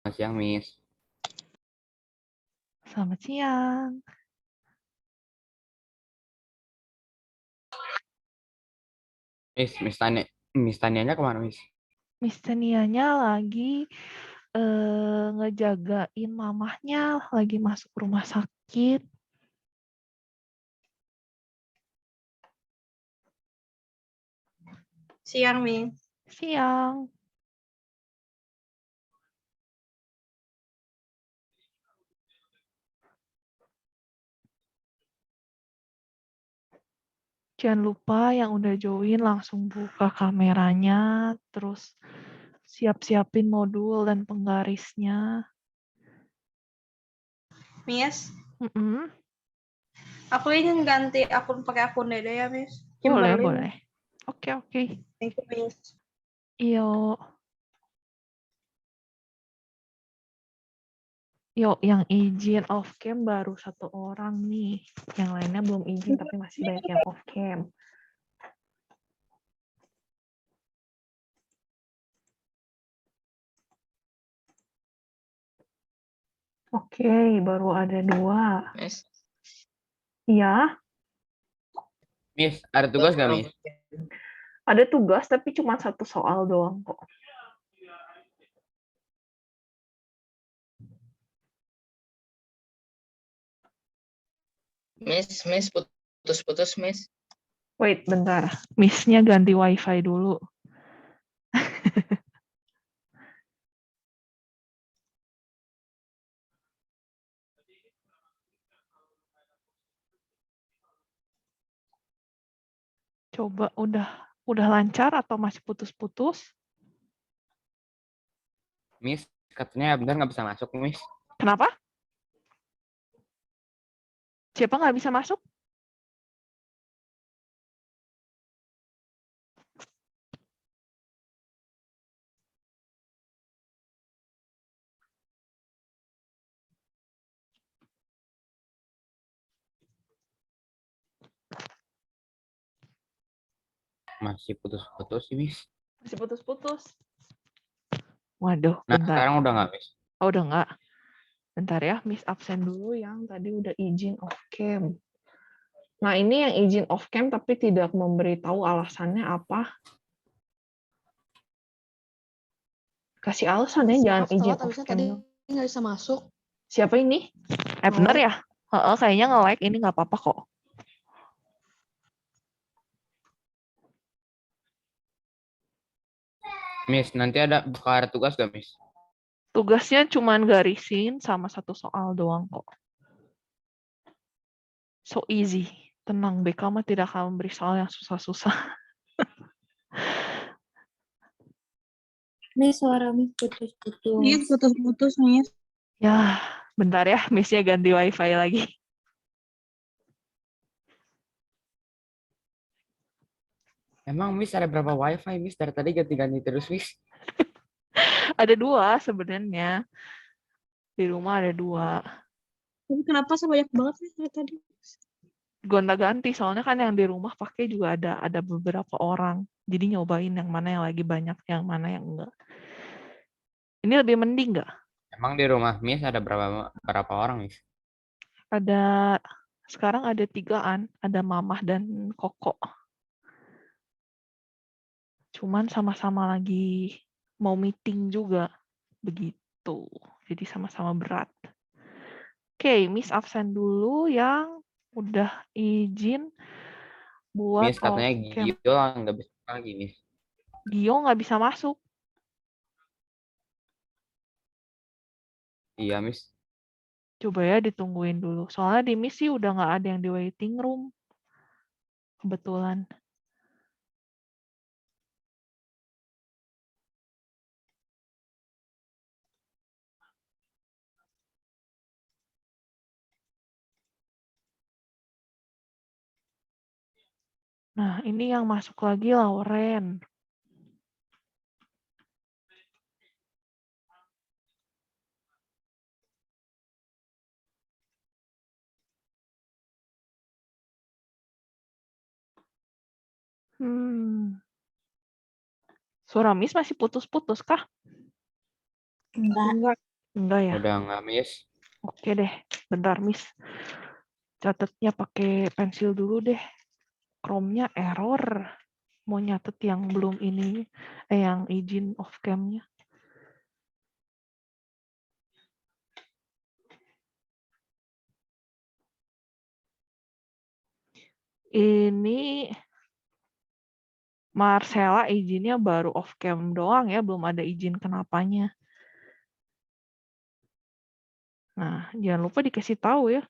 Selamat siang, Miss. Selamat siang. Miss Tanianya kemana, Miss? Miss Tanianya lagi ngejagain mamahnya, lagi masuk rumah sakit. Siang, Miss. Siang. Jangan lupa yang udah join langsung buka kameranya, terus siap-siapin modul dan penggarisnya. Miss, Mm-mm. aku ingin ganti akun pakai akun Dede ya, Miss. Boleh, Kimberly. boleh. Oke. Thank you, Miss. Yuk. Yang izin off cam baru 1 orang nih. Yang lainnya belum izin, tapi masih banyak yang off cam. Oke, baru ada 2. Miss. Iya, Miss, ada tugas nggak, Miss? ada tugas tapi cuma 1 soal doang kok. Miss, putus-putus, Miss. Wait, bentar. Miss-nya ganti wifi dulu. Coba udah lancar atau masih putus-putus? Miss, katanya benar nggak bisa masuk, Miss. Kenapa? Siapa nggak bisa masuk? Masih putus-putus sih, Miss. Masih putus-putus. Waduh, Nah, bentar. sekarang udah nggak, Miss? Oh, udah nggak? Bentar ya, Miss absen dulu yang tadi udah izin off cam. Nah, ini yang izin off cam tapi tidak memberitahu alasannya apa. Kasih alasannya, jangan izin off cam. Tadi nggak bisa masuk. Siapa ini? Bener ya? Kayaknya nge-like ini nggak apa-apa kok. Miss, nanti bakal ada tugas nggak, Miss? Tugasnya cuman garisin sama 1 soal doang kok. So easy. Tenang, BK mah tidak akan memberi soal yang susah-susah. Miss, suara Miss putus-putus. Miss, putus-putus, Miss. Ya, bentar ya, Miss-nya ganti wifi lagi. Emang Miss ada berapa wifi, Miss? Dari tadi ganti-ganti terus, Miss. Ada 2 sebenarnya. Di rumah ada 2. Tapi kenapa sebanyak banget sih dari tadi? Gonta-ganti, soalnya kan yang di rumah pakai juga ada beberapa orang. Jadi nyobain yang mana yang lagi banyak, yang mana yang enggak. Ini lebih mending nggak? Emang di rumah Miss ada berapa orang, Miss? Sekarang ada 3-an, ada Mamah dan Koko. Cuman sama-sama lagi mau meeting juga, begitu. Jadi sama-sama berat. Oke, Miss absen dulu yang udah izin buat Miss, katanya off cam. Gio nggak bisa lagi, Miss. Gio nggak bisa masuk. Iya, Miss. Coba ya ditungguin dulu. Soalnya di Miss sih udah nggak ada yang di waiting room. Kebetulan. Nah, ini yang masuk lagi Lauren. Suara Miss masih putus-putus kah? Enggak. Enggak ya? Udah nggak, Miss. Oke deh. Bentar, Miss. Catatnya pakai pensil dulu deh. Chrome-nya error. Mau nyatet yang belum ini, yang izin off cam-nya. Ini Marcella izinnya baru off cam doang ya, belum ada izin kenapanya. Nah, jangan lupa dikasih tahu ya.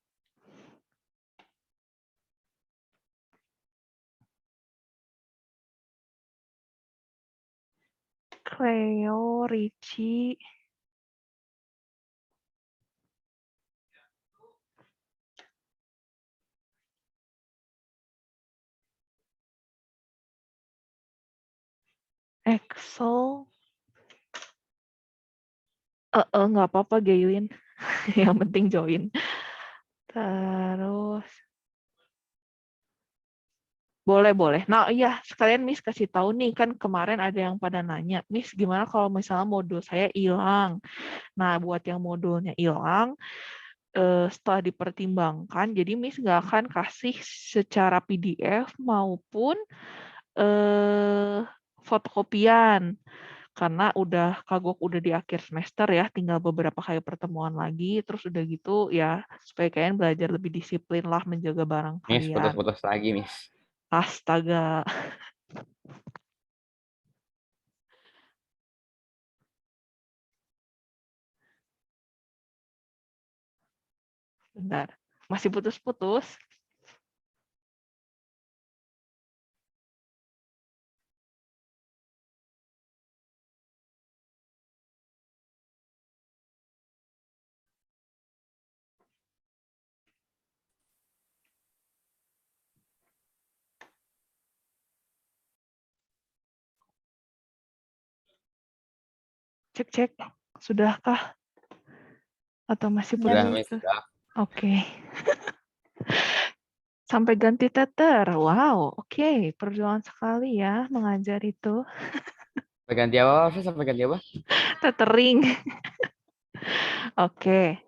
Cleo, Richie. Excel. Nggak apa-apa, Gaylin. Yang penting join. Terus. Boleh. Nah, iya, sekalian Miss kasih tahu nih, kan kemarin ada yang pada nanya, Miss, gimana kalau misalnya modul saya hilang? Nah, buat yang modulnya hilang, setelah dipertimbangkan, jadi Miss nggak akan kasih secara PDF maupun fotokopian. Karena kagok udah di akhir semester ya, tinggal beberapa kali pertemuan lagi, terus udah gitu ya, supaya kalian belajar lebih disiplin lah menjaga barang Miss, kalian. putus-putus lagi, Miss. Astaga. Bentar. Masih putus-putus? Cek. Sudahkah? Atau masih Udah, Miss. putus-putus? Udah. Oke. Sampai ganti teter. Wow, oke. Perjuangan sekali ya mengajar itu. Sampai ganti apa, Miss? Sampai ganti apa? Tethering. Oke.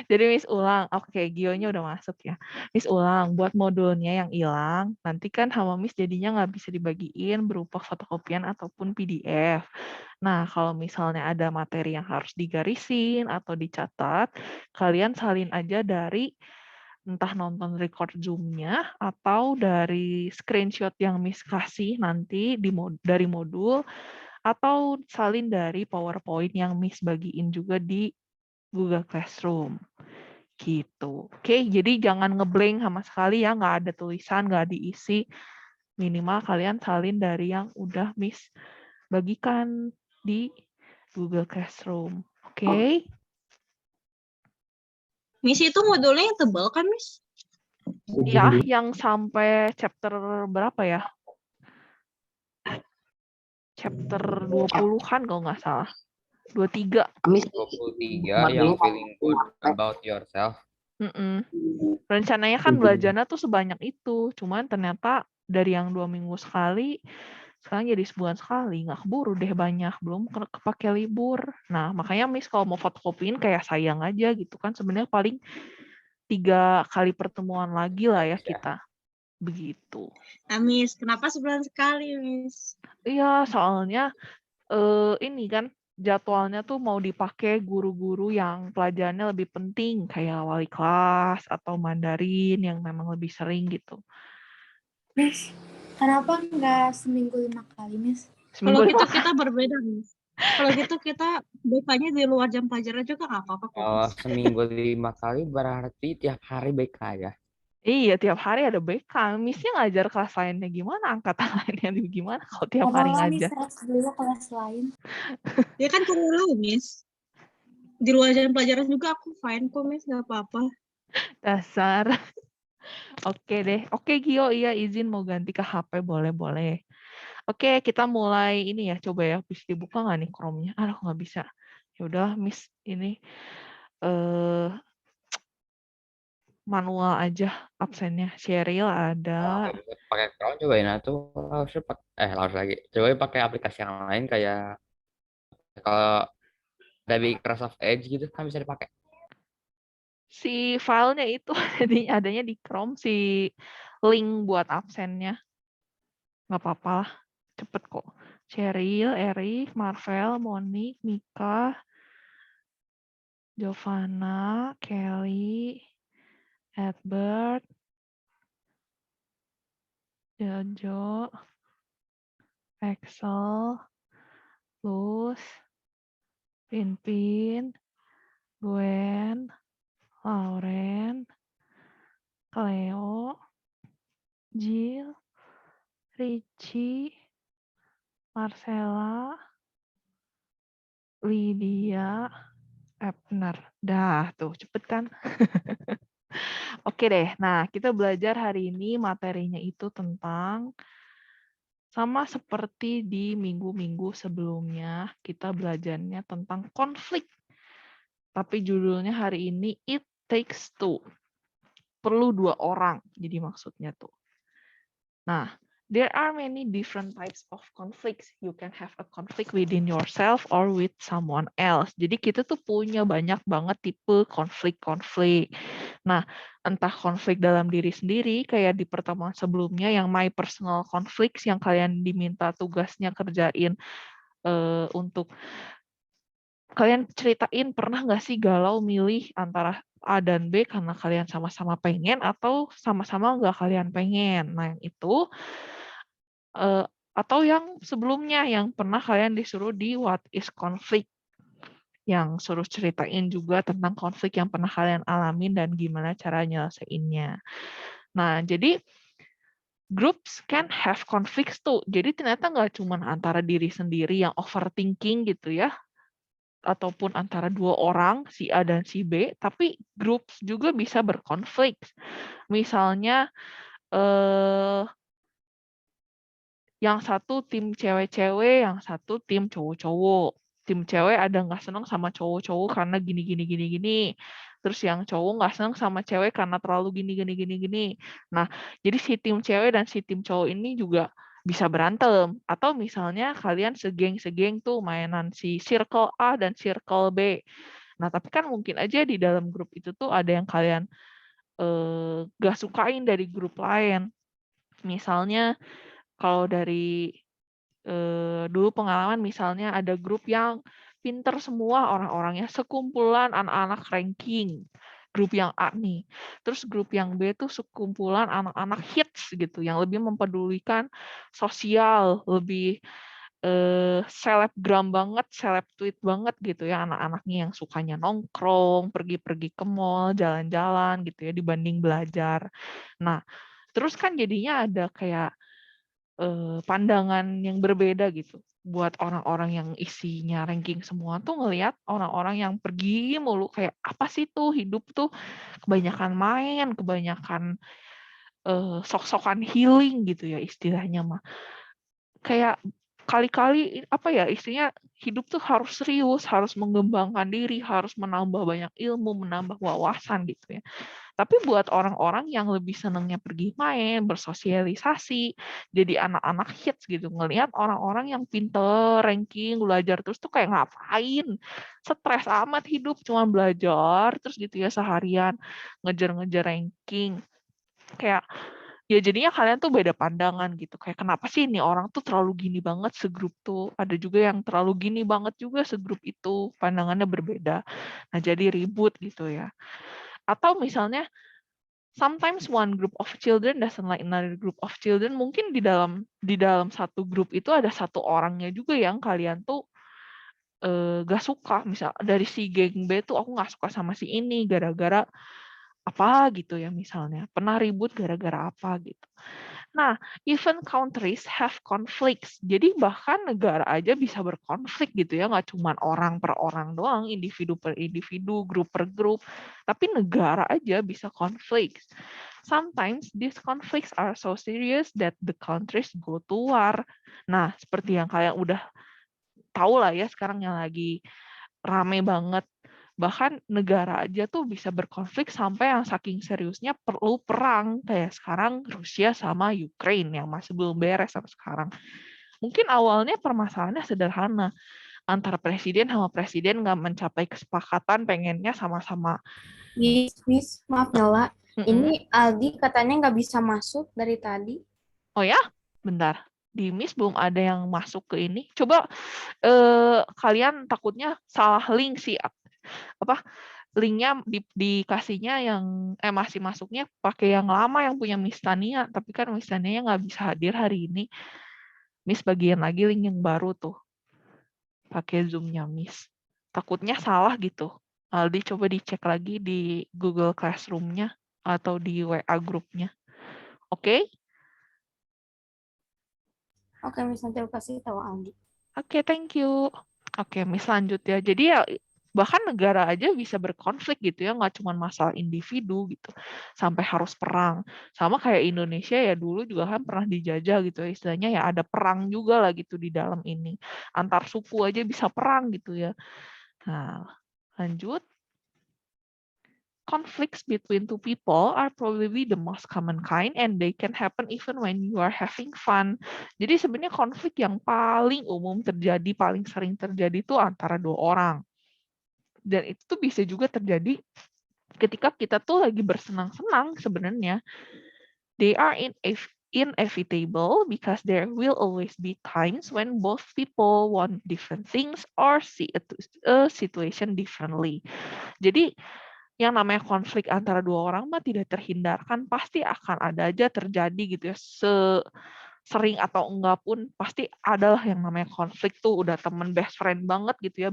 Jadi Miss ulang. Oke, Gionya udah masuk ya. Miss ulang. Buat modulnya yang hilang, nanti kan sama Miss jadinya nggak bisa dibagiin berupa fotokopian ataupun PDF. Nah, kalau misalnya ada materi yang harus digarisin atau dicatat, kalian salin aja dari entah nonton record Zoom-nya atau dari screenshot yang Miss kasih nanti dari modul, atau salin dari PowerPoint yang Miss bagiin juga di Google Classroom. Gitu. Oke, jadi jangan ngeblank sama sekali ya, nggak ada tulisan, nggak diisi. Minimal kalian salin dari yang udah Miss bagikan di Google Classroom. Oke? Miss itu modulnya yang tebal kan, Miss? Ya, yang sampai chapter berapa ya? Chapter 20-an kalau nggak salah. 23. 23 yang feeling good about yourself. Rencananya kan belajarnya tuh sebanyak itu. Cuman ternyata dari yang 2 minggu sekali, sekarang jadi sebulan sekali. Nggak keburu deh banyak. Belum kepake libur. Nah, makanya Miss kalau mau fotokopiin kayak sayang aja gitu kan. Sebenarnya paling 3 kali pertemuan lagi lah ya kita. Begitu. Nah, Miss, kenapa sebulan sekali, Miss? Iya, soalnya ini kan jadwalnya tuh mau dipakai guru-guru yang pelajarannya lebih penting, kayak wali kelas atau Mandarin yang memang lebih sering gitu. Miss, kenapa nggak seminggu 5 kali, Miss? Kalau Seminggu gitu kita berbeda, Miss. Kalau gitu kita BK-nya di luar jam pelajaran juga nggak apa-apa kok, Kalau Miss. seminggu 5 kali berarti tiap hari BK ya. Iya, tiap hari ada BK. Miss-nya ngajar kelas lainnya gimana? Angkatan lainnya gimana kalau tiap hari Apa Miss ngajar? dulu kelas lain? Ya kan kamu tahu, Miss. Di luar jam pelajaran juga aku fine kok, Miss. Nggak apa-apa. Dasar. Oke deh. Oke, Gio, iya izin mau ganti ke HP, boleh-boleh. Oke, kita mulai ini ya. Coba ya, bisa dibuka nggak nih Chrome-nya? Aduh, nggak bisa. Ya udah, Miss, ini manual aja absennya. Sheryl ada. Pakai Chrome cobain tuh harus lagi. Cobain pakai aplikasi yang lain kayak kalau Dari Microsoft Edge gitu kan bisa dipakai. Si filenya itu adanya di Chrome, si link buat absennya. Nggak apa-apa lah, cepet kok. Cheryl, Eric, Marvel, Monique, Mika, Giovanna, Kelly, Edward, Jojo, Axel, Luz, Pinpin, Gwen, Lauren, Cleo, Jill, Richie, Marcella, Lydia, Ebner. Dah, tuh cepet kan? Oke deh, nah kita belajar hari ini materinya itu tentang sama seperti di minggu-minggu sebelumnya, kita belajarnya tentang konflik. Tapi judulnya hari ini It Takes Two. Perlu 2 orang, jadi maksudnya tuh. Nah, there are many different types of conflicts. You can have a conflict within yourself or with someone else. Jadi kita tuh punya banyak banget tipe konflik-konflik. Nah, entah konflik dalam diri sendiri, kayak di pertemuan sebelumnya yang my personal conflicts, yang kalian diminta tugasnya kerjain untuk kalian ceritain pernah nggak sih galau milih antara A dan B karena kalian sama-sama pengen atau sama-sama nggak kalian pengen. Nah, yang itu atau yang sebelumnya yang pernah kalian disuruh di What is Conflict, yang suruh ceritain juga tentang konflik yang pernah kalian alamin dan gimana cara nyelesainnya. Nah, jadi groups can have conflicts tuh. Jadi ternyata nggak cuma antara diri sendiri yang overthinking gitu ya, ataupun antara 2 orang, si A dan si B, tapi groups juga bisa berkonflik. Misalnya, yang satu tim cewek-cewek, yang satu tim cowok-cowok. Tim cewek ada nggak seneng sama cowok-cowok karena gini. Terus yang cowok nggak seneng sama cewek karena terlalu gini. Nah, jadi si tim cewek dan si tim cowok ini juga bisa berantem. Atau misalnya kalian segeng-segeng tuh mainan si circle A dan circle B. Nah, tapi kan mungkin aja di dalam grup itu tuh ada yang kalian gak sukain dari grup lain. Misalnya, kalau dari dulu pengalaman misalnya ada grup yang pinter semua orang-orangnya, sekumpulan anak-anak ranking. Grup yang A nih. Terus grup yang B tuh sekumpulan anak-anak hits gitu, yang lebih mempedulikan sosial, lebih selebgram banget, seleb tweet banget gitu ya, anak-anaknya yang sukanya nongkrong, pergi-pergi ke mall, jalan-jalan gitu ya, dibanding belajar. Nah, terus kan jadinya ada kayak pandangan yang berbeda gitu buat orang-orang yang isinya ranking semua tuh ngelihat orang-orang yang pergi mulu, kayak apa sih tuh hidup tuh kebanyakan main, kebanyakan sok-sokan healing gitu ya istilahnya mah. Kayak kali-kali apa ya istilahnya, hidup tuh harus serius, harus mengembangkan diri, harus menambah banyak ilmu, menambah wawasan gitu ya. Tapi buat orang-orang yang lebih senangnya pergi main, bersosialisasi, jadi anak-anak hits gitu, ngelihat orang-orang yang pinter, ranking, belajar terus tuh kayak ngapain? Stres amat hidup, cuma belajar terus gitu ya seharian, ngejar-ngejar ranking. Kayak ya jadinya kalian tuh beda pandangan gitu. Kayak kenapa sih ini orang tuh terlalu gini banget segrup tuh. Ada juga yang terlalu gini banget juga segrup itu. Pandangannya berbeda. Nah, jadi ribut gitu ya. Atau misalnya sometimes one group of children doesn't like another group of children. Mungkin di dalam satu grup itu ada satu orangnya juga yang kalian tuh gak suka. Misal dari si geng B tuh aku gak suka sama si ini gara-gara apa gitu ya misalnya. Pernah ribut gara-gara apa gitu. Nah, even countries have conflicts. Jadi bahkan negara aja bisa berkonflik gitu ya, nggak cuma orang per orang doang, individu per individu, grup per grup, tapi negara aja bisa konflik. Sometimes these conflicts are so serious that the countries go to war. Nah, seperti yang kalian udah tahu lah ya sekarang yang lagi rame banget. Bahkan negara aja tuh bisa berkonflik sampai yang saking seriusnya perlu perang. Kayak sekarang Rusia sama Ukraine yang masih belum beres sampai sekarang. Mungkin awalnya permasalahannya sederhana. antara presiden sama presiden nggak mencapai kesepakatan, pengennya sama-sama. Miss, maaf Nyola. Ini Aldi katanya nggak bisa masuk dari tadi. Oh ya, bentar. Di Miss belum ada yang masuk ke ini. Coba kalian takutnya salah link sih. Apa? Linknya dikasihnya yang masih masuknya pakai yang lama yang punya Miss Tania, tapi kan Miss Tania nggak bisa hadir hari ini. Miss bagian lagi link yang baru tuh. Pakai Zoom-nya Miss. Takutnya salah gitu. Aldi coba dicek lagi di Google Classroom-nya atau di WA grupnya. Oke? Oke, Miss, nanti aku kasih tahu Aldi. Oke, thank you. Oke, Miss lanjut ya. Jadi ya bahkan negara aja bisa berkonflik gitu ya, nggak cuma masalah individu gitu, sampai harus perang. Sama kayak Indonesia ya dulu juga kan pernah dijajah gitu ya, istilahnya ya ada perang juga lah gitu di dalam ini. Antar suku aja bisa perang gitu ya. Nah, lanjut. Conflicts between two people are probably the most common kind and they can happen even when you are having fun. Jadi sebenarnya konflik yang paling umum terjadi, paling sering terjadi itu antara dua orang. Dan itu tuh bisa juga terjadi ketika kita tuh lagi bersenang-senang sebenarnya. They are inevitable because there will always be times when both people want different things or see a situation differently. Jadi yang namanya konflik antara dua orang mah tidak terhindarkan, pasti akan ada aja terjadi gitu ya. Sering atau enggak pun pasti adalah yang namanya konflik tuh, udah temen best friend banget gitu ya,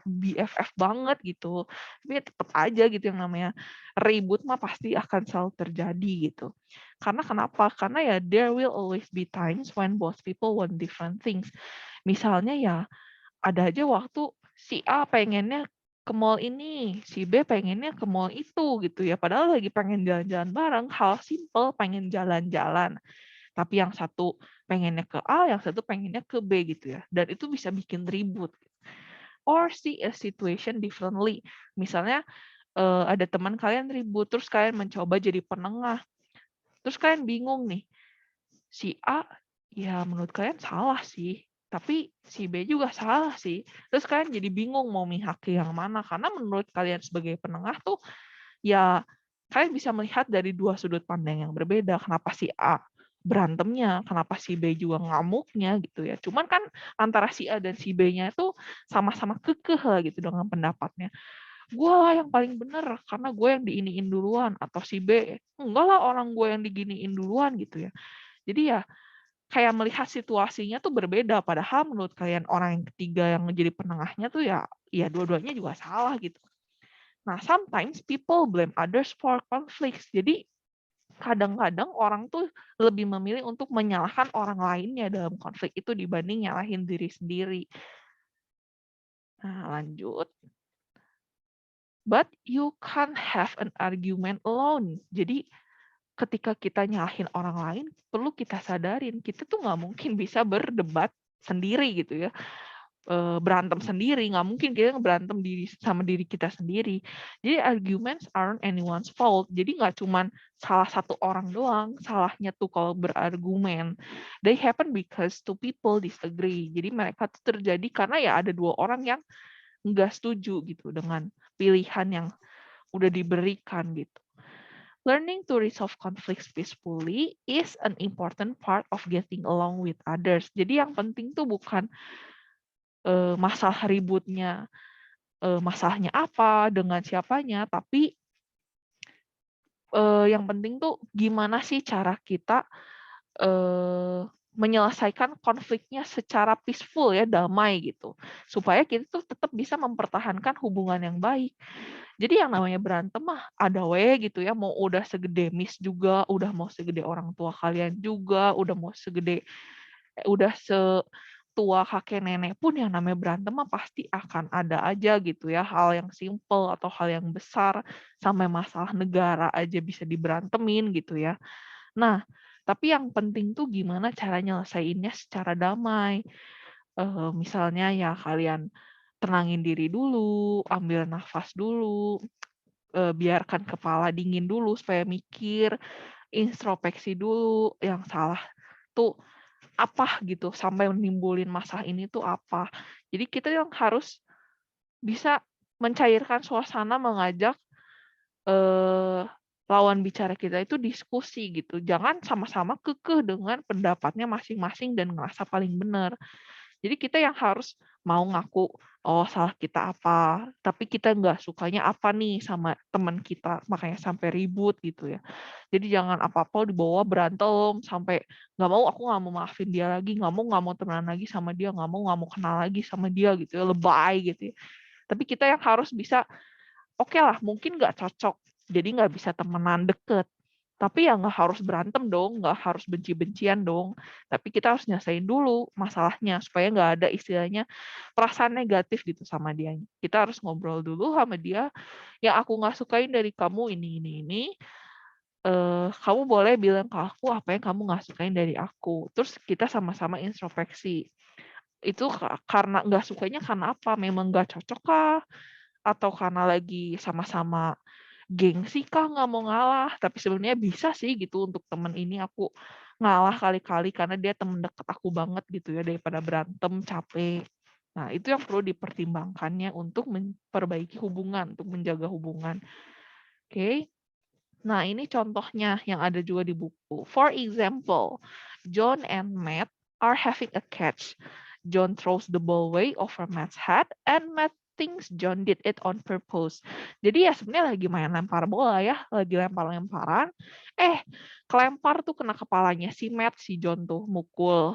BFF banget gitu. Tapi tetap aja gitu yang namanya ribut mah pasti akan selalu terjadi gitu. Karena kenapa? Karena ya there will always be times when both people want different things. Misalnya ya ada aja waktu si A pengennya ke mall ini, si B pengennya ke mall itu gitu ya. Padahal lagi pengen jalan-jalan bareng, hal simple pengen jalan-jalan. Tapi yang satu pengennya ke A, yang satu pengennya ke B gitu ya. Dan itu bisa bikin ribut. Or see a situation differently. Misalnya ada teman kalian ribut, terus kalian mencoba jadi penengah. Terus kalian bingung nih, si A ya menurut kalian salah sih, tapi si B juga salah sih. Terus kalian jadi bingung mau mihak ke yang mana, karena menurut kalian sebagai penengah tuh ya kalian bisa melihat dari dua sudut pandang yang berbeda. Kenapa si A berantemnya, kenapa si B juga ngamuknya gitu ya. Cuman kan antara si A dan si B-nya itu sama-sama kekeh lah gitu dengan pendapatnya. Gue lah yang paling bener karena gue yang diiniin duluan, atau si B enggak lah orang gue yang diginiin duluan gitu ya. Jadi ya kayak melihat situasinya tuh berbeda, padahal menurut kalian orang yang ketiga yang menjadi penengahnya tuh ya dua-duanya juga salah gitu. Nah, sometimes people blame others for conflicts. Jadi kadang-kadang orang tuh lebih memilih untuk menyalahkan orang lainnya dalam konflik itu dibanding nyalahin diri sendiri. Nah, lanjut. But you can't have an argument alone. Jadi ketika kita nyalahin orang lain, perlu kita sadarin, kita tuh nggak mungkin bisa berdebat sendiri gitu ya. Berantem sendiri, nggak mungkin kita berantem sama diri kita sendiri. Jadi arguments aren't anyone's fault. Jadi nggak cuman salah satu orang doang salahnya tuh kalau berargumen. They happen because two people disagree. Jadi mereka tuh terjadi karena ya ada dua orang yang nggak setuju gitu dengan pilihan yang udah diberikan gitu. Learning to resolve conflicts peacefully is an important part of getting along with others. Jadi yang penting tuh bukan masalah ributnya, masalahnya apa, dengan siapanya, tapi yang penting tuh gimana sih cara kita menyelesaikan konfliknya secara peaceful ya, damai gitu. Supaya kita tuh tetap bisa mempertahankan hubungan yang baik. Jadi yang namanya berantem mah ada gitu ya, mau udah segede Miss juga, udah mau segede orang tua kalian juga, udah mau udah setua kakek nenek pun yang namanya berantem mah pasti akan ada aja gitu ya, hal yang simple atau hal yang besar, sampai masalah negara aja bisa diberantemin gitu ya. Nah, tapi yang penting tuh gimana cara nyelesainnya secara damai. Misalnya ya kalian tenangin diri dulu, ambil nafas dulu, biarkan kepala dingin dulu supaya mikir, introspeksi dulu, yang salah tuh apa gitu sampai menimbulin masalah ini tuh apa. Jadi kita yang harus bisa mencairkan suasana, mengajak lawan bicara kita itu diskusi gitu. Jangan sama-sama kekeh dengan pendapatnya masing-masing dan ngerasa paling benar. Jadi kita yang harus mau ngaku, oh salah kita apa, tapi kita nggak sukanya apa nih sama teman kita, makanya sampai ribut gitu ya. Jadi jangan apa-apa dibawa berantem sampai nggak mau, aku nggak mau maafin dia lagi, nggak mau temenan lagi sama dia, nggak mau kenal lagi sama dia gitu ya, lebay gitu ya. Tapi kita yang harus bisa, oke lah, mungkin nggak cocok, jadi nggak bisa temenan deket. Tapi ya nggak harus berantem dong, nggak harus benci-bencian dong. Tapi kita harus nyesain dulu masalahnya, supaya nggak ada istilahnya perasaan negatif gitu sama dia. Kita harus ngobrol dulu sama dia, yang aku nggak sukain dari kamu ini. Kamu boleh bilang ke aku apa yang kamu nggak sukain dari aku. Terus kita sama-sama introspeksi. Itu karena nggak sukanya karena apa? Memang nggak cocok kah? Atau karena lagi sama-sama gengsi kah nggak mau ngalah, tapi sebenarnya bisa sih gitu untuk temen ini aku ngalah kali-kali karena dia temen deket aku banget gitu ya, daripada berantem capek. Nah itu yang perlu dipertimbangkannya untuk memperbaiki hubungan, untuk menjaga hubungan. Oke. Nah ini contohnya yang ada juga di buku. For example, John and Matt are having a catch. John throws the ball way over Matt's head and Matt thinks John did it on purpose. Jadi ya sebenarnya lagi main lempar bola ya, lagi lempar-lemparan. Kelempar tuh kena kepalanya si Matt, si John tuh mukul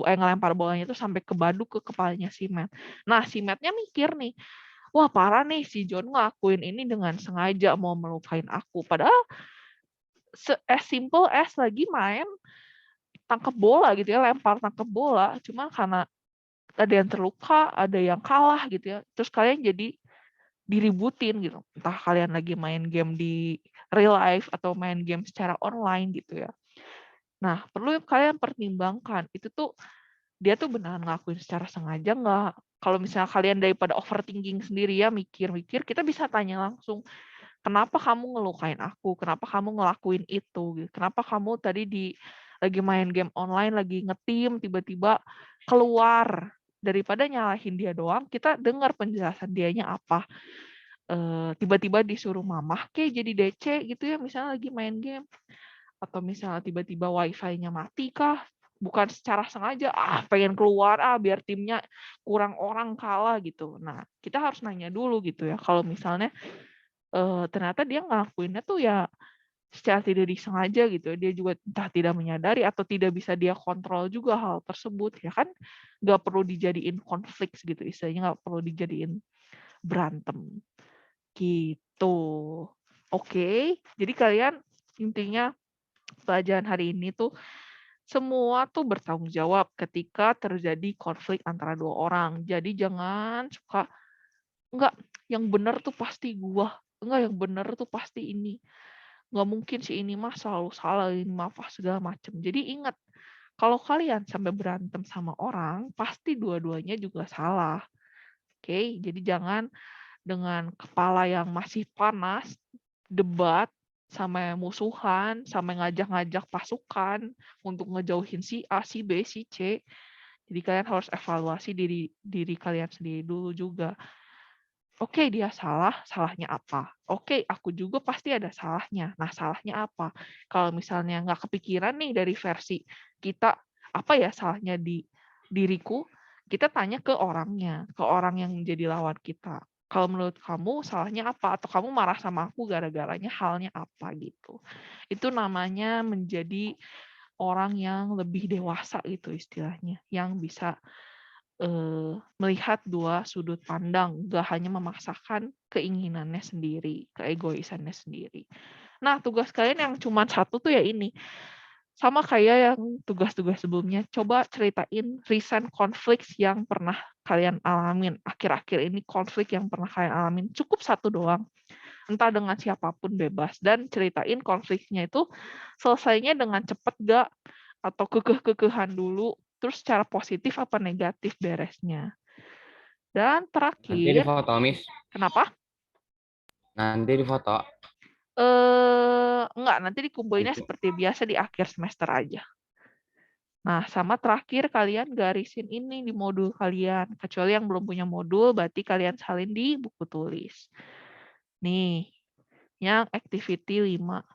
ngelempar bolanya tuh sampai kebaduk ke kepalanya si Matt. Nah, si Matt-nya mikir nih, wah parah nih si John ngelakuin ini dengan sengaja mau melukain aku. Padahal as simple as lagi main tangkap bola gitu ya, lempar tangkap bola. Cuma karena ada yang terluka, ada yang kalah gitu ya. Terus kalian jadi diributin gitu. Entah kalian lagi main game di real life atau main game secara online gitu ya. Nah, perlu kalian pertimbangkan itu tuh dia tuh beneran ngelakuin secara sengaja nggak? Kalau misalnya kalian daripada overthinking sendiri ya, mikir-mikir, kita bisa tanya langsung, kenapa kamu ngelukain aku? Kenapa kamu ngelakuin itu? Kenapa kamu tadi lagi main game online, lagi ngetim, tiba-tiba keluar? Daripada nyalahin dia doang, kita dengar penjelasan dianya apa. Tiba-tiba disuruh mamah kayak jadi DC gitu ya, misalnya lagi main game. Atau misalnya tiba-tiba wifi-nya mati kah? Bukan secara sengaja, pengen keluar, biar timnya kurang orang kalah gitu. Nah, kita harus nanya dulu gitu ya, kalau misalnya ternyata dia ngelakuinnya tuh ya secara tidak disengaja gitu. Dia juga entah tidak menyadari atau tidak bisa dia kontrol juga hal tersebut. Ya kan nggak perlu dijadiin konflik gitu. Istilahnya nggak perlu dijadiin berantem. Gitu. Oke, jadi kalian intinya pelajaran hari ini tuh semua tuh bertanggung jawab ketika terjadi konflik antara dua orang. Jadi jangan suka, enggak, yang benar tuh pasti gua. Enggak, yang benar tuh pasti ini. Nggak mungkin si ini mah selalu salah, ini mah segala macam. Jadi ingat, kalau kalian sampai berantem sama orang, pasti dua-duanya juga salah. Oke, jadi jangan dengan kepala yang masih panas, debat, sampai musuhan, sampai ngajak-ngajak pasukan untuk ngejauhin si A, si B, si C. Jadi kalian harus evaluasi diri kalian sendiri dulu juga. Oke, dia salah, salahnya apa? Oke, aku juga pasti ada salahnya. Nah, salahnya apa? Kalau misalnya nggak kepikiran nih dari versi kita, apa ya salahnya di diriku, kita tanya ke orangnya, ke orang yang menjadi lawan kita. Kalau menurut kamu salahnya apa? Atau kamu marah sama aku gara-garanya halnya apa gitu. Itu namanya menjadi orang yang lebih dewasa gitu istilahnya, yang bisa melihat dua sudut pandang, gak hanya memaksakan keinginannya sendiri, keegoisannya sendiri. Nah, tugas kalian yang cuma satu tuh ya ini. Sama kayak yang tugas-tugas sebelumnya, coba ceritain recent conflicts yang pernah kalian alamin. Akhir-akhir ini konflik yang pernah kalian alamin, cukup satu doang. Entah dengan siapapun bebas. Dan ceritain konfliknya itu selesainya dengan cepet gak, atau kekeh-kekehan dulu, terus secara positif apa negatif beresnya. Dan Nanti di terakhir, foto, Miss. kenapa? Nanti di foto. Enggak, nanti dikumpulinnya Nanti. seperti biasa di akhir semester aja. Nah, sama terakhir kalian garisin ini di modul kalian. Kecuali yang belum punya modul, berarti kalian salin di buku tulis. Nih, yang activity 5.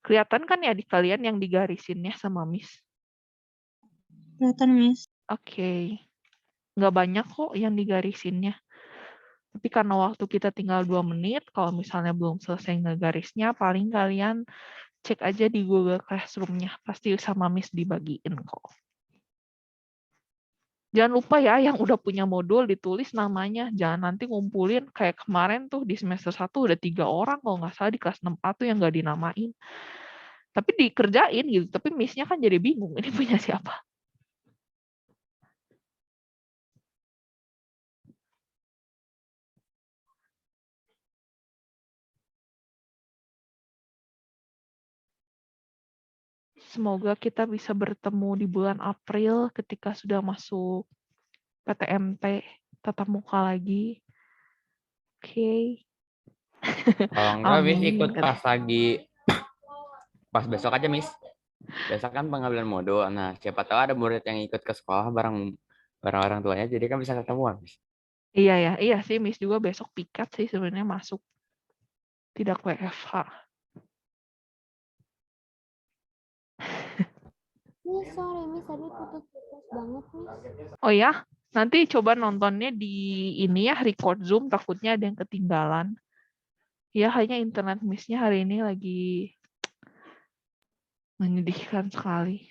Kelihatan kan ya di kalian yang digarisinnya sama Miss? Kelihatan, Miss. Oke. Nggak banyak kok yang digarisinnya. Tapi karena waktu kita tinggal 2 menit, kalau misalnya belum selesai ngegarisnya, paling kalian cek aja di Google Classroom-nya. Pasti sama Miss dibagiin kok. Jangan lupa ya, yang udah punya modul ditulis namanya. Jangan nanti ngumpulin kayak kemarin tuh di semester 1 udah 3 orang kalau nggak salah di kelas 6A tuh yang nggak dinamain. Tapi dikerjain gitu. Tapi Miss-nya kan jadi bingung. Ini punya siapa? Semoga kita bisa bertemu di bulan April ketika sudah masuk PTMT, tatap muka lagi. Oke. Kalau enggak, Miss Amin. ikut pas besok aja, Miss. Besok kan pengambilan modul. Nah, siapa tahu ada murid yang ikut ke sekolah bareng orang tuanya, jadi kan bisa ketemuan, Miss. Iya ya, iya sih Miss juga besok piket sih sebenarnya masuk. Tidak WFH. Miss, sorry, Miss, tadi putus-putus banget, Miss. Oh ya, nanti coba nontonnya di ini ya, record Zoom, takutnya ada yang ketinggalan. Ya, hanya internet Miss-nya hari ini lagi menyedihkan sekali.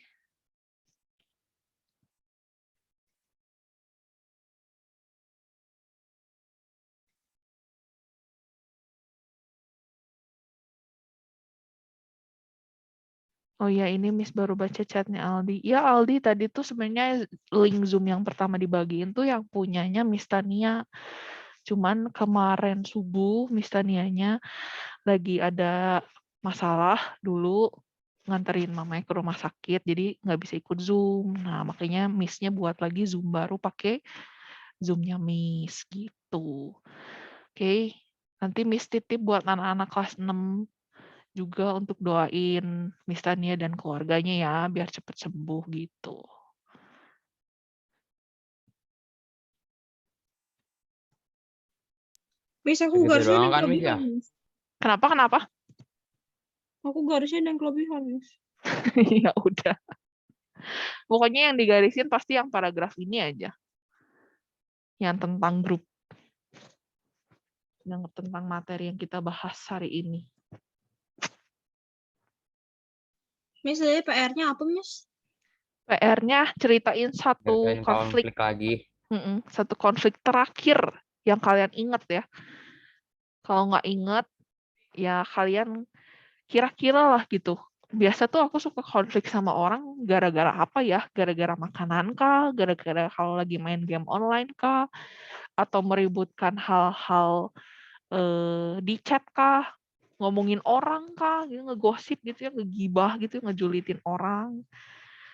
Oh ya, ini Miss baru baca chatnya Aldi. Ya, Aldi tadi tuh sebenarnya link Zoom yang pertama dibagiin tuh yang punyanya Miss Tania. Cuman kemarin subuh Miss Tanianya lagi ada masalah dulu nganterin mamanya ke rumah sakit, jadi nggak bisa ikut Zoom. Nah, makanya Miss-nya buat lagi Zoom baru pakai Zoom-nya Miss gitu. Oke, nanti Miss titip buat anak-anak kelas 6 juga untuk doain Miss Tania dan keluarganya ya, biar cepat sembuh gitu. Miss, aku Segitu garisnya doang ada yang kan, Miss, kelebihan, ya? Miss. Kenapa? Aku garisnya ada yang kelebihan, Miss. Ya udah. Pokoknya yang digarisin pasti yang paragraf ini aja. Yang tentang grup. Yang tentang materi yang kita bahas hari ini. Miss, jadi PR-nya apa, Miss? PR-nya ceritain satu Ceritain konflik lagi. satu konflik terakhir yang kalian ingat ya. Kalau nggak ingat, ya kalian kira-kira lah gitu. Biasa tuh aku suka konflik sama orang gara-gara apa ya? Gara-gara makanan kah? Gara-gara kalau lagi main game online kah? Atau meributkan hal-hal di chat kah? Ngomongin orang kah? Gitu, ngegosip gitu ya, ngegibah gitu, ngejulitin orang.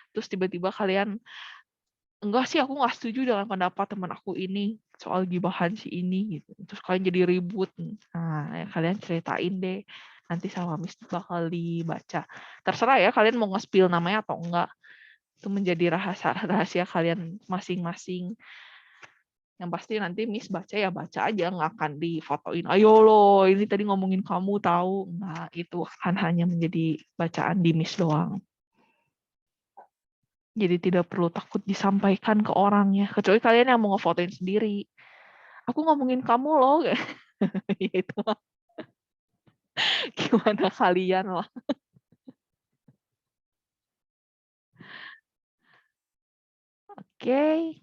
Terus tiba-tiba kalian, enggak sih aku nggak setuju dengan pendapat teman aku ini soal gibahan si ini gitu. Terus kalian jadi ribut. Nah, ya kalian ceritain deh. Nanti sama Miss bakal dibaca. Terserah ya kalian mau nge-spill namanya atau enggak. Itu menjadi rahasia kalian masing-masing. Yang pasti nanti Miss baca ya baca aja, nggak akan difotoin. Ayo loh, ini tadi ngomongin kamu tahu. Nah, itu akan hanya menjadi bacaan di Miss doang. Jadi tidak perlu takut disampaikan ke orangnya. Kecuali kalian yang mau ngefotoin sendiri. Aku ngomongin kamu loh. Ya itu mah. Gimana kalian lah. Oke.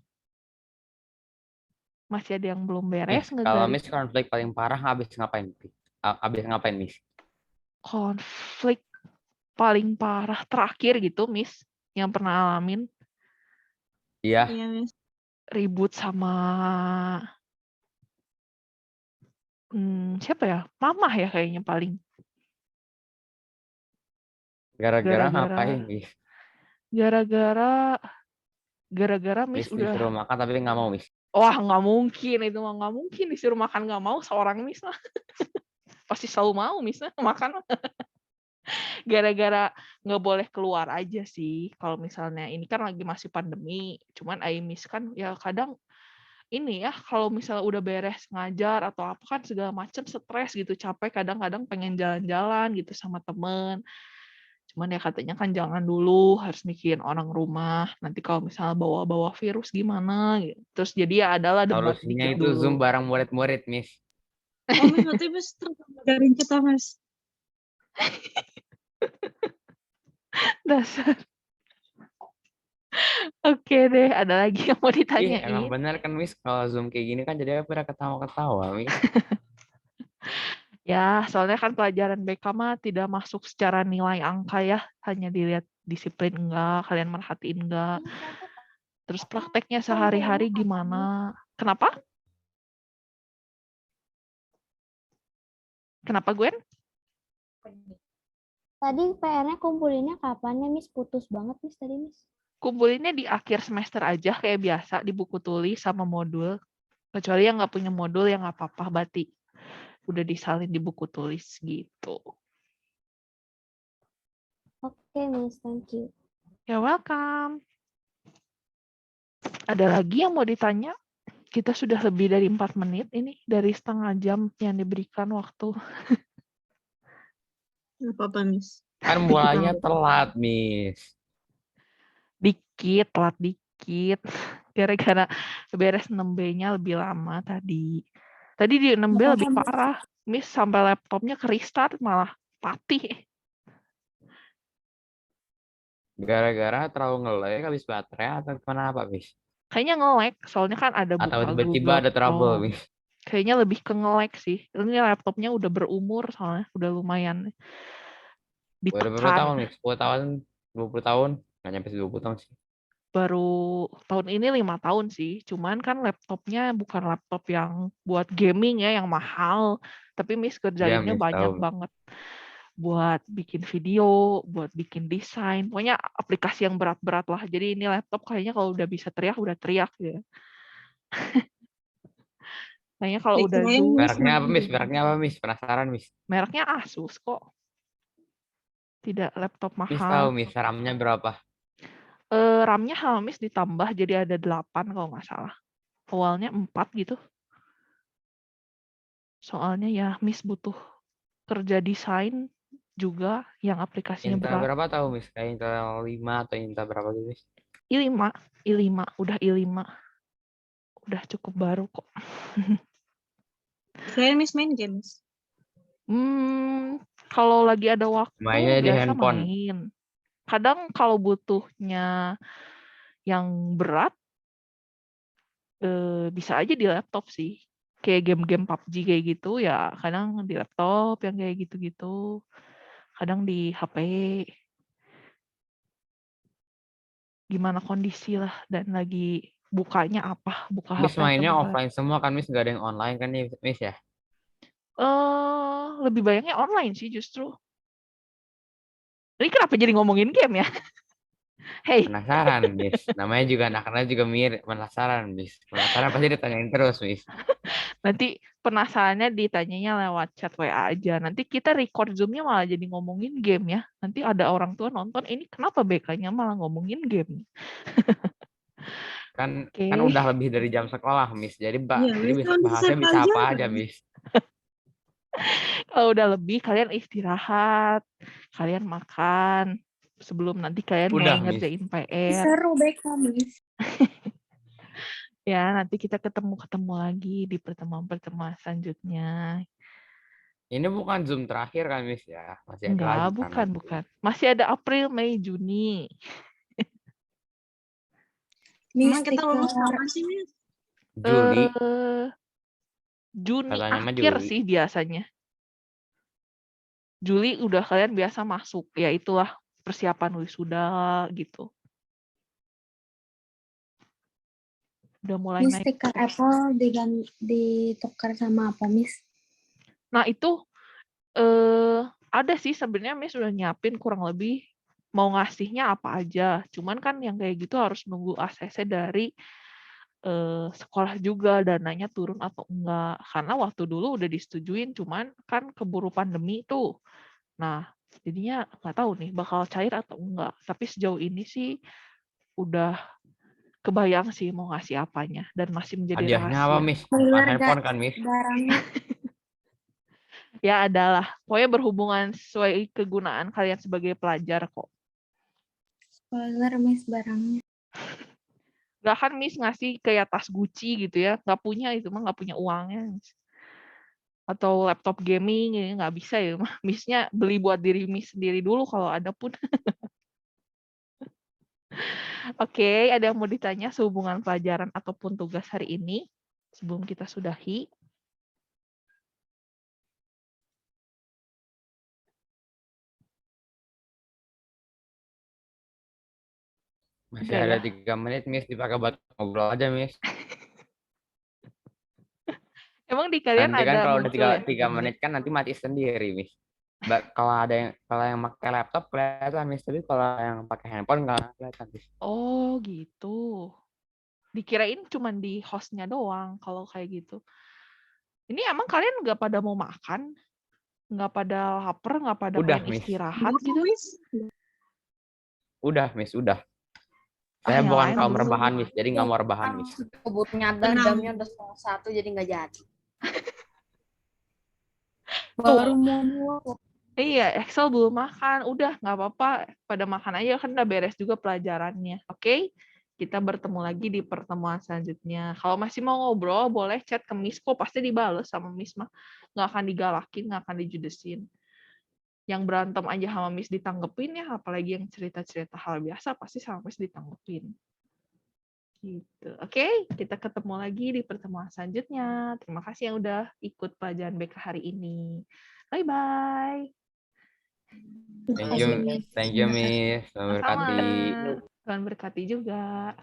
Masih ada yang belum beres Miss, kalau ngegaris. Miss konflik paling parah habis ngapain? Habis ngapain, Miss? Konflik paling parah terakhir gitu, Miss. Yang pernah alamin. Iya, Iya, Miss. Ribut sama siapa ya? Mamah ya kayaknya paling. gara-gara Gara-gara ngapain, Miss? gara-gara Miss Miss udah, disuruh makan tapi nggak mau, Miss. wah nggak mungkin itu mah, nggak mungkin disuruh makan nggak mau seorang Miss lah. pasti selalu mau misalnya makan. Gara-gara nggak boleh keluar aja sih. Kalau misalnya ini kan lagi masih pandemi, cuman Miss kan ya kadang ini ya kalau misalnya udah beres ngajar atau apa kan segala macam stres gitu, capek kadang-kadang pengen jalan-jalan gitu sama temen. Cuman ya katanya kan jangan dulu, harus mikirin orang rumah. Nanti kalau misalnya bawa-bawa virus gimana gitu. Terus jadi ya adalah debat Solusinya dikit itu Zoom dulu. bareng murid-murid, Miss. Oh, Miss, berarti Miss tergaring kita, Miss. Dasar. Oke deh, ada lagi yang mau Emang ditanyain? benar kan, Miss, kalau Zoom kayak gini kan jadi pada ketawa-ketawa, Miss. Ya, soalnya kan pelajaran BK mah tidak masuk secara nilai angka ya, hanya dilihat disiplin enggak, kalian merhatiin enggak. Terus prakteknya sehari-hari gimana? Kenapa? Kenapa, Gwen? Tadi PR-nya kumpulinnya kapan ya, Miss? Putus banget, Miss, tadi, Miss. Kumpulinnya di akhir semester aja kayak biasa di buku tulis sama modul. Kecuali yang nggak punya modul ya nggak apa-apa, berarti udah disalin di buku tulis gitu. Oke, Miss. Thank you. You're welcome. Ada lagi yang mau ditanya? Kita sudah lebih dari 4 menit ini, dari setengah jam yang diberikan waktu. Nggak apa-apa, Miss. Kan mulainya telat, Miss. Dikit, telat dikit. Gara-gara beres 6B-nya lebih lama tadi. Tadi di 6B Nggak lebih apa-apa, Miss. parah. Miss sampai laptopnya ke restart malah mati. Gara-gara terlalu nge-lag habis baterai atau kenapa, Miss? Kayaknya nge-lag, soalnya kan ada Atau buka tiba-tiba Google ada trouble, Chrome. Miss? Kayaknya lebih ke nge-lag sih. Ini laptopnya udah berumur soalnya, udah lumayan Udah berapa tahun, ditekan. Miss? 10 tahun, 20 tahun? Nggak nyampe 20 tahun sih. Baru tahun ini 5 tahun sih. Cuman kan laptopnya bukan laptop yang buat gaming ya, yang mahal. Tapi Miss Ya, kerjainnya Miss, banyak tahu. banget. Buat bikin video, buat bikin desain. Pokoknya aplikasi yang berat-berat lah. Jadi ini laptop kayaknya kalau udah bisa teriak, udah teriak ya. Kayaknya kalau udah Dikirain Zoom, Miss Mereknya apa, main Miss? game. Mereknya apa, Miss? Penasaran, Miss. mereknya Asus kok. Tidak laptop Miss tahu, mahal. Miss, RAM-nya berapa? RAM-nya Hamis ditambah jadi ada 8 kalau nggak salah. Awalnya 4 gitu. Soalnya ya Miss butuh kerja desain juga yang aplikasinya Intel berat. berapa tahu, Miss? Kayak Intel 5 atau Intel berapa gitu, Miss? i5, udah i5. Udah cukup baru kok. Kirain Miss main game, Miss. Kalau lagi ada waktu Mainnya di biasa handphone. main. Kadang kalau butuhnya yang berat, bisa aja di laptop sih. Kayak game-game PUBG kayak gitu ya kadang di laptop yang kayak gitu-gitu. Kadang di HP. Gimana kondisi lah dan lagi bukanya apa, buka Miss HP atau mainnya buka offline semua kan, Miss? Nggak ada yang online kan, nih, Miss ya? lebih banyaknya online sih justru. Ini kenapa jadi ngomongin game ya? Hey, Penasaran, Miss. Namanya juga anak-anak juga mirip. Penasaran, Miss. Penasaran pasti ditanyain terus, Miss. nanti penasarannya ditanyanya lewat chat WA aja. Nanti kita record Zoom-nya malah jadi ngomongin game ya. Nanti ada orang tua nonton, ini kenapa BK-nya malah ngomongin game? Kan Oke. udah lebih dari jam sekolah, Miss. Jadi, Iya, jadi Miss. bisa Kan bahasnya selesai bisa apa pelajaran. aja, Miss. Kalau udah lebih, kalian istirahat. Kalian makan. Sebelum nanti kalian mulai Udah, Miss. ngerjain PR. Seru, BK, Miss. Ya, nanti kita ketemu lagi di pertemuan-pertemuan selanjutnya. Ini bukan Zoom terakhir kan, Miss ya? Masih ada Enggak, lagi kan? bukan. Masih ada April, Mei, Juni. Emang kita lulus kapan sih, Miss? Juli, Juni katanya mah akhir Juli. sih biasanya. Juli udah kalian biasa masuk. Ya itulah persiapan wisuda gitu. Udah mulai Miss, naik. stiker Apple ditukar sama apa, Miss? Nah itu ada sih sebenarnya Miss udah nyiapin kurang lebih mau ngasihnya apa aja. Cuman kan yang kayak gitu harus nunggu ACC dari sekolah juga dananya turun atau enggak. Karena waktu dulu udah disetujuin, cuman kan keburu pandemi tuh. Nah, jadinya nggak tahu nih bakal cair atau enggak. Tapi sejauh ini sih udah kebayang sih mau ngasih apanya dan masih menjadi Hadiahnya apa, rahasia. Miss? Spoiler Bukan gak handphone kan, Miss? barangnya? Ya adalah, pokoknya berhubungan sesuai kegunaan kalian sebagai pelajar kok. Spoiler Miss barangnya. Nggak kan Miss ngasih kayak tas Gucci gitu ya, nggak punya itu mah nggak punya uangnya. Atau laptop gaming ini nggak bisa ya, Miss-nya beli buat diri Miss sendiri dulu kalau ada pun. Oke, ada yang mau ditanya sehubungan pelajaran ataupun tugas hari ini sebelum kita sudahi? Masih Udah ada ya? 3 menit, Miss. Dipakai buat ngobrol aja, Miss. Emang di kalian Nanti kan ada kalau udah muncul ya 3 menit kan nanti mati sendiri, Miss. Kalau yang pakai laptop kelihatan, Miss. Tapi kalau yang pakai handphone nggak kelihatan, Miss. Oh gitu. Dikirain cuma di hostnya doang kalau kayak gitu. Ini emang kalian nggak pada mau makan? Nggak pada lapar, nggak pada Udah, pengen Miss. istirahat Kenapa, gitu? Miss? Udah, Miss. Udah. Ah, Saya yang bukan lain kaum belum. rebahan, Miss. Jadi nggak mau rebahan, Kan Miss. keburu nyadar Tenang. jamnya udah 1:30 jadi nggak jadi. Tuh, Baru mau mulai. iya, Excel belum makan. Udah, nggak apa-apa. Pada makan aja, kan udah beres juga pelajarannya. Oke? Kita bertemu lagi di pertemuan selanjutnya. Kalau masih mau ngobrol, boleh chat ke Miss kok. Pasti dibales sama Miss mah. Nggak akan digalakin, nggak akan dijudesin. Yang berantem aja sama Miss ditanggepin ya, apalagi yang cerita-cerita hal biasa, pasti sama Miss ditanggepin. Gitu. Oke, kita ketemu lagi di pertemuan selanjutnya. Terima kasih yang udah ikut pelajaran BK hari ini. Bye-bye. Thank you, Miss. Tuhan Sama-sama. berkati. Tuhan berkati juga.